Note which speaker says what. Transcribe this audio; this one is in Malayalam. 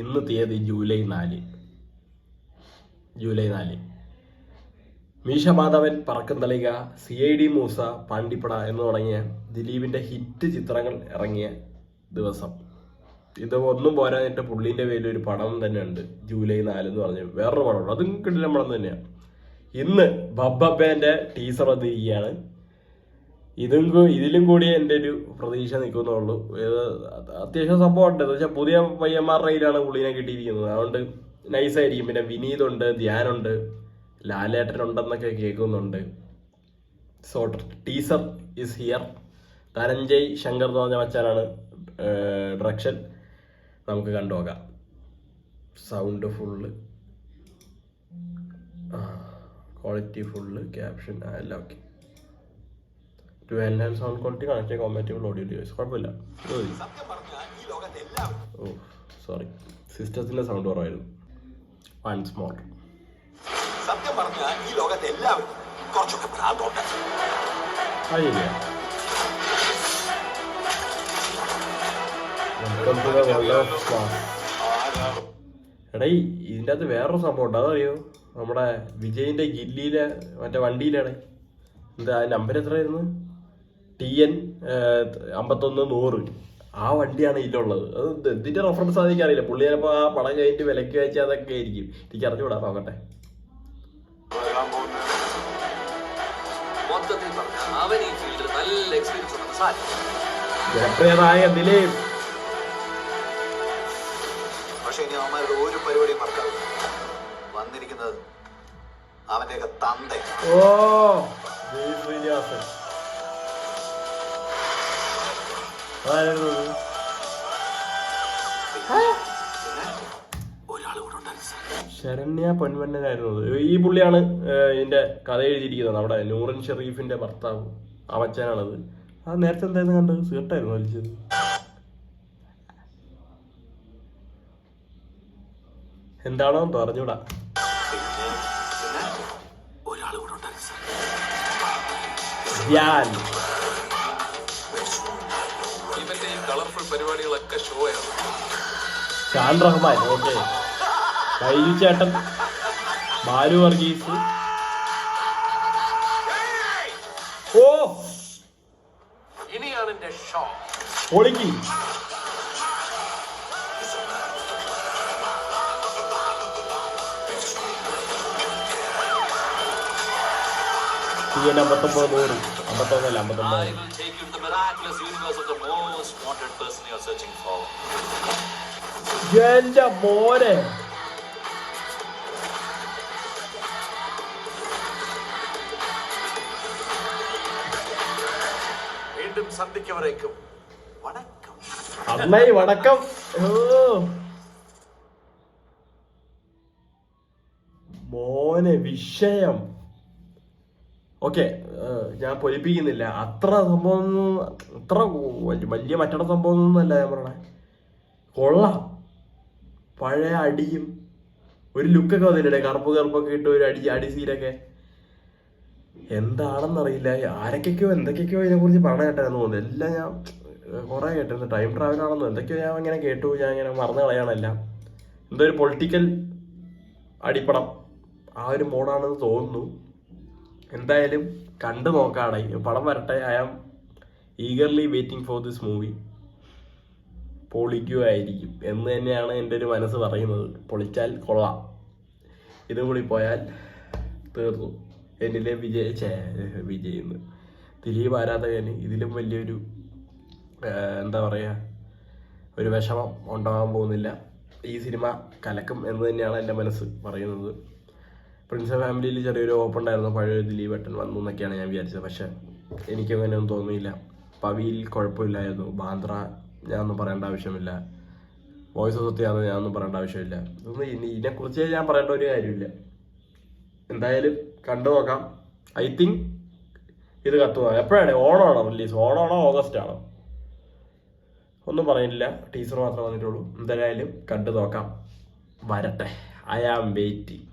Speaker 1: ഇന്ന് തീയതി ജൂലൈ 4. മീശ മാധവൻ, പറക്കും തളിക, CID മൂസ, പാണ്ടിപ്പട എന്ന് തുടങ്ങിയ ദിലീപിന്റെ ഹിറ്റ് ചിത്രങ്ങൾ ഇറങ്ങിയ ദിവസം. ഇത് ഒന്നും പോരാഞ്ഞിട്ട് പുള്ളീന്റെ പേരിൽ ഒരു പടം തന്നെ ഉണ്ട്, ജൂലൈ 4 എന്ന് പറഞ്ഞു വേറൊരു പടമുണ്ട്, അതും കിട്ടില്ല പടം തന്നെയാണ്. ഇന്ന് ബബ്ബന്റെ ടീസർ വന്നിരിക്കുകയാണ്. ഇതിലും കൂടി എൻ്റെ ഒരു പ്രതീക്ഷ നിൽക്കുന്നുള്ളൂ. അത്യാവശ്യം സംഭവമുണ്ട്. എന്ന് വെച്ചാൽ പുതിയ പയ്യന്മാരുടെ കയ്യിലാണ് പുള്ളീനെ കിട്ടിയിരിക്കുന്നത്, അതുകൊണ്ട് നൈസായിരിക്കും. പിന്നെ വിനീതുണ്ട്, ധ്യാനുണ്ട്, ലാലേട്ടനുണ്ടെന്നൊക്കെ കേൾക്കുന്നുണ്ട്. So teaser is here. Dhananjay Shankar എന്ന് പറഞ്ഞ മച്ചാനാണ് ഡയറക്ഷൻ. നമുക്ക് കണ്ടുപോകാം. Sound full, quality full, caption എല്ലാം okay. To enhance sound quality connect compatible audio device. കുഴപ്പമില്ല. ഓ സോറി, സിസ്റ്റത്തിന്റെ സൗണ്ട് കുറവായിരുന്നു. Once more. സത്യം പറഞ്ഞാൽ ഈ ലോകത്തെ എല്ലാവരും കുറച്ചൊക്കെ ഭ്രാന്തുണ്ട്. എടാ ഇതിൻ്റെ അകത്ത് വേറൊരു സംഭവം ഉണ്ട്, അതറിയോ? നമ്മുടെ വിജയിന്റെ ഗില്ലിയിലെ മറ്റേ വണ്ടിയിലാണ്. എന്താ നമ്പർ എത്രയായിരുന്നു? TN 51-100. ആ വണ്ടിയാണ് ഇതിലുള്ളത്. അത് എന്തിന്റെ റെഫറൻസ് ആണെന്ന് അറിയില്ല. പുള്ളി ചിലപ്പോൾ ആ പടം കഴിഞ്ഞിട്ട് വിലക്ക് വെച്ചാൽ അതൊക്കെ ആയിരിക്കും. എനിക്ക് അറിഞ്ഞുകൂടാ, നോക്കട്ടെ. ജനപ്രിയനായ ദിലീപ്.
Speaker 2: പക്ഷെ ഇനി അവന്മാരുടെ ഒരു പരിപാടിയും മറക്കാം. വന്നിരിക്കുന്നത് അവന്റെയൊക്കെ തന്ത.
Speaker 1: ഓ ശ്രീനിവാസൻ. ശരണ്യ പൊൻവണ്ണനായിരുന്നു. ഈ പുള്ളിയാണ് ഇതിന്റെ കഥ എഴുതിയിരിക്കുന്നത്. നമ്മുടെ നൂറിൻ ഷെറീഫിന്റെ ഭർത്താവ് അവച്ചനാണത്. അത് നേരത്തെ എന്തായിരുന്നു കണ്ടത്? സീട്ടായിരുന്നു വലിച്ചത്. എന്താണോ പറഞ്ഞൂടാ.
Speaker 2: പരിപാടികളൊക്കെ ഷോ ആണ്.
Speaker 1: ഷാൻ റഹ്മാൻ, ഓക്കെ. ബൈജു ചേട്ടൻ, ബാലു വർഗീസ്. ഓ
Speaker 2: ഇനിയാണ് എന്റെ ഷോ.
Speaker 1: പൊളിക്ക്. TN 59-100. 59 അല്ല 59. എന്റെ മോനെ,
Speaker 2: വീണ്ടും സന്ധിക്കവരേക്കും വണക്കം.
Speaker 1: അമ്മായി വണക്കം. മോനെ വിഷയം. ഓക്കെ, ഞാൻ പൊലിപ്പിക്കുന്നില്ല. അത്ര സംഭവം, അത്ര വലിയ മറ്റൊരു സംഭവമൊന്നും അല്ല ഞാൻ പറയണേ. കൊള്ളാം. പഴയ അടിയും ഒരു ലുക്കൊക്കെ വന്നില്ലേ, കറുപ്പൊക്കെ ഇട്ട് ഒരു അടി സീനൊക്കെ. എന്താണെന്നറിയില്ല. ആരൊക്കെയോ എന്തൊക്കെയോ ഇതിനെക്കുറിച്ച് പറഞ്ഞ കേട്ടായിരുന്നു തോന്നുന്നു. എല്ലാം ഞാൻ കുറെ കേട്ടിരുന്നു. ടൈം ട്രാവൽ ആണെന്നോ എന്തൊക്കെയോ ഞാൻ ഇങ്ങനെ കേട്ടു. ഞാൻ ഇങ്ങനെ മറന്നു കളയാണെല്ലാം. എന്തോ ഒരു പൊളിറ്റിക്കൽ അടിപ്പടം ആ ഒരു മോഡാണെന്ന് തോന്നുന്നു. എന്തായാലും കണ്ടു നോക്കാടെ, പടം വരട്ടെ. I am eagerly waiting for this movie. പൊളിക്കുമായിരിക്കും എന്ന് തന്നെയാണ് എൻ്റെ ഒരു മനസ്സ് പറയുന്നത്. പൊളിച്ചാൽ കൊള്ളാം. ഇതും കൂടി പോയാൽ തീർന്നു. എന്നിലെ വിജയിന്ന് ദിലീപ് ആരാധകന് ഇതിലും വലിയൊരു എന്താ പറയുക, ഒരു വിഷമം ഉണ്ടാകാൻ പോകുന്നില്ല. ഈ സിനിമ കലക്കും എന്ന് തന്നെയാണ് എൻ്റെ മനസ്സ് പറയുന്നത്. പ്രിൻസ് ഫാമിലിയിൽ ചെറിയൊരു ഓപ്പൺ ഉണ്ടായിരുന്നു, പഴയ ദിലീപ് ഏട്ടൻ വന്നു എന്നൊക്കെയാണ് ഞാൻ വിചാരിച്ചത്. പക്ഷെ എനിക്കങ്ങനെയൊന്നും തോന്നിയില്ല. പവിയിൽ കുഴപ്പമില്ലായിരുന്നു. ബാന്ദ്ര ഞാനൊന്നും പറയേണ്ട ആവശ്യമില്ല. വോയിസ് ഓഫ് സത്യാണ് ഞാനൊന്നും പറയേണ്ട ആവശ്യമില്ല. ഇതൊന്നും ഇതിനെക്കുറിച്ച് ഞാൻ പറയേണ്ട ഒരു കാര്യമില്ല. എന്തായാലും കണ്ടു നോക്കാം. ഐ തിങ്ക് ഇത് കത്തുക എപ്പോഴാണ്? ഓണമാണോ റിലീസ്? ഓണമാണോ ഓഗസ്റ്റ് ആണോ ഒന്നും പറയുന്നില്ല. ടീസർ മാത്രമേ വന്നിട്ടുള്ളൂ. എന്തായാലും കണ്ടു നോക്കാം. വരട്ടെ. I am waiting.